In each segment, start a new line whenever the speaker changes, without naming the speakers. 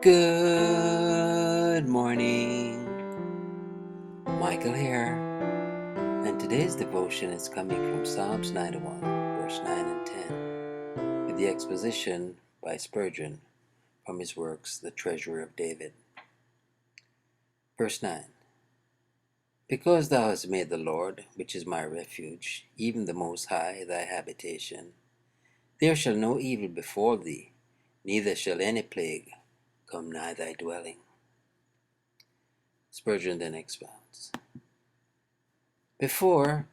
Good morning, Michael here, and today's devotion is coming from Psalms 91, verse 9 and 10, with the exposition by Spurgeon from his works, The Treasury of David. Verse 9. Because thou hast made the Lord, which is my refuge, even the Most High, thy habitation, there shall no evil befall thee, neither shall any plague come nigh thy dwelling. Spurgeon then expounds. Before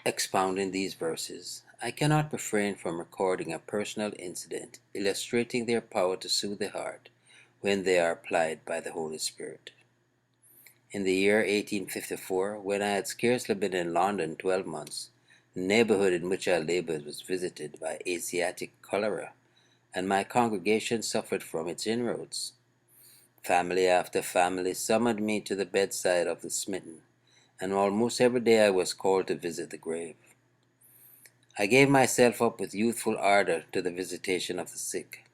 expounding these verses, I cannot refrain from recording a personal incident illustrating their power to soothe the heart when they are applied by the Holy Spirit. In the year 1854, when I had scarcely been in London 12 months, the neighborhood in which I labored was visited by Asiatic cholera, and my congregation suffered from its inroads. Family after family summoned me to the bedside of the smitten, and almost every day I was called to visit the grave. I gave myself up with youthful ardor to the visitation of the sick,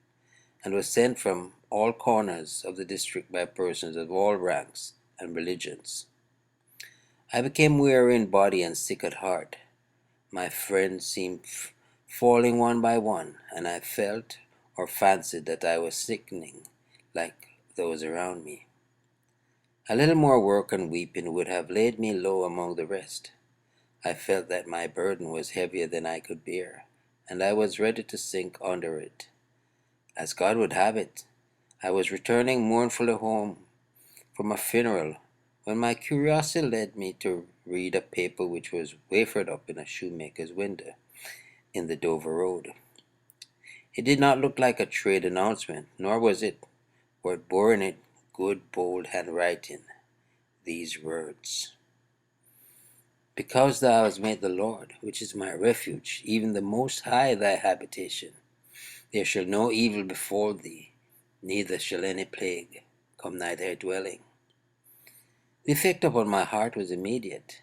and was sent from all corners of the district by persons of all ranks and religions. I became weary in body and sick at heart. My friends seemed falling one by one, and I felt or fancied that I was sickening like those around me. A little more work and weeping would have laid me low among the rest. I felt that my burden was heavier than I could bear, and I was ready to sink under it. As God would have it, I was returning mournfully home from a funeral when my curiosity led me to read a paper which was wafered up in a shoemaker's window in the Dover Road. It did not look like a trade announcement, nor was it, for it bore in it good bold handwriting these words: Because thou hast made the Lord, which is my refuge, even the Most High thy habitation, there shall no evil befall thee, neither shall any plague come nigh thy dwelling. The effect upon my heart was immediate.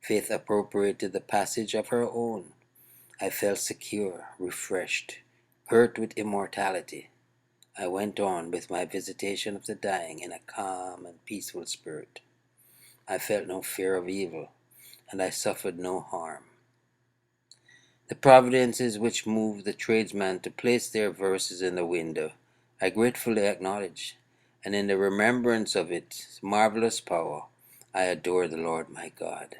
Faith appropriated the passage of her own. I felt secure, refreshed, girt with immortality. I went on with my visitation of the dying in a calm and peaceful spirit. I felt no fear of evil, and I suffered no harm. The providences which moved the tradesmen to place their verses in the window, I gratefully acknowledge, and in the remembrance of its marvelous power, I adore the Lord my God.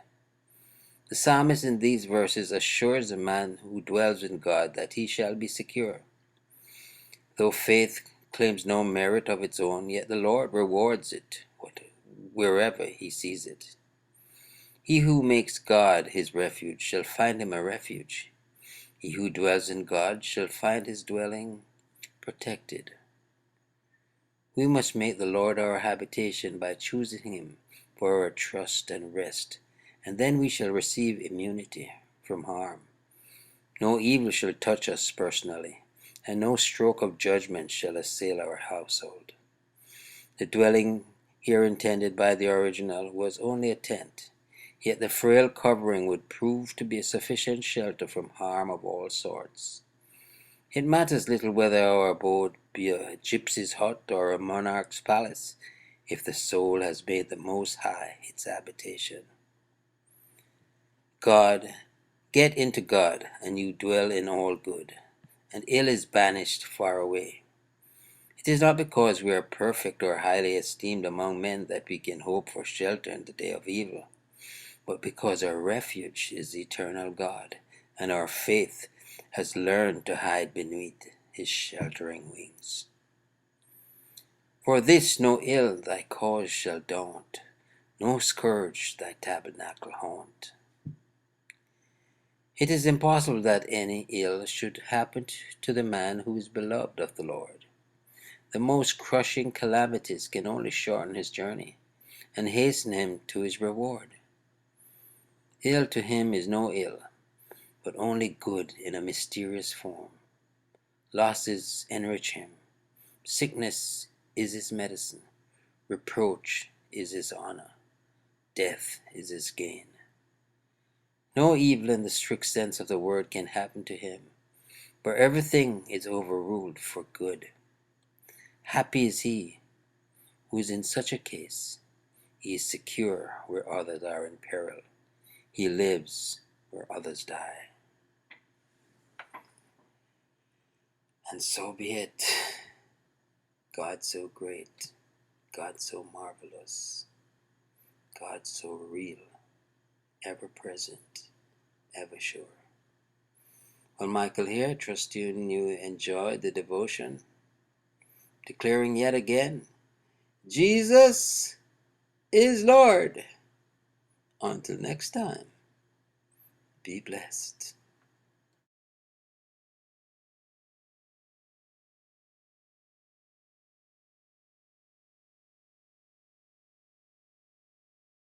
The psalmist in these verses assures the man who dwells in God that he shall be secure. Though faith claims no merit of its own, yet the Lord rewards it wherever he sees it. He who makes God his refuge shall find him a refuge. He who dwells in God shall find his dwelling protected. We must make the Lord our habitation by choosing him for our trust and rest, and then we shall receive immunity from harm. No evil shall touch us personally, and no stroke of judgment shall assail our household. The dwelling here intended by the original was only a tent, yet the frail covering would prove to be a sufficient shelter from harm of all sorts. It matters little whether our abode be a gypsy's hut or a monarch's palace, if the soul has made the Most High its habitation. God, get into God, and you dwell in all good, and ill is banished far away. It is not because we are perfect or highly esteemed among men that we can hope for shelter in the day of evil, but because our refuge is the eternal God, and our faith has learned to hide beneath his sheltering wings. For this no ill thy cause shall daunt, no scourge thy tabernacle haunt. It is impossible that any ill should happen to the man who is beloved of the Lord. The most crushing calamities can only shorten his journey and hasten him to his reward. Ill to him is no ill, but only good in a mysterious form. Losses enrich him. Sickness is his medicine. Reproach is his honor. Death is his gain. No evil in the strict sense of the word can happen to him, for everything is overruled for good. Happy is he who is in such a case. He is secure where others are in peril. He lives where others die. And so be it. God so great, God so marvelous, God so real, ever present, ever sure. Well, Michael here, trust you enjoyed the devotion, declaring yet again, Jesus is Lord. Until next time, be blessed.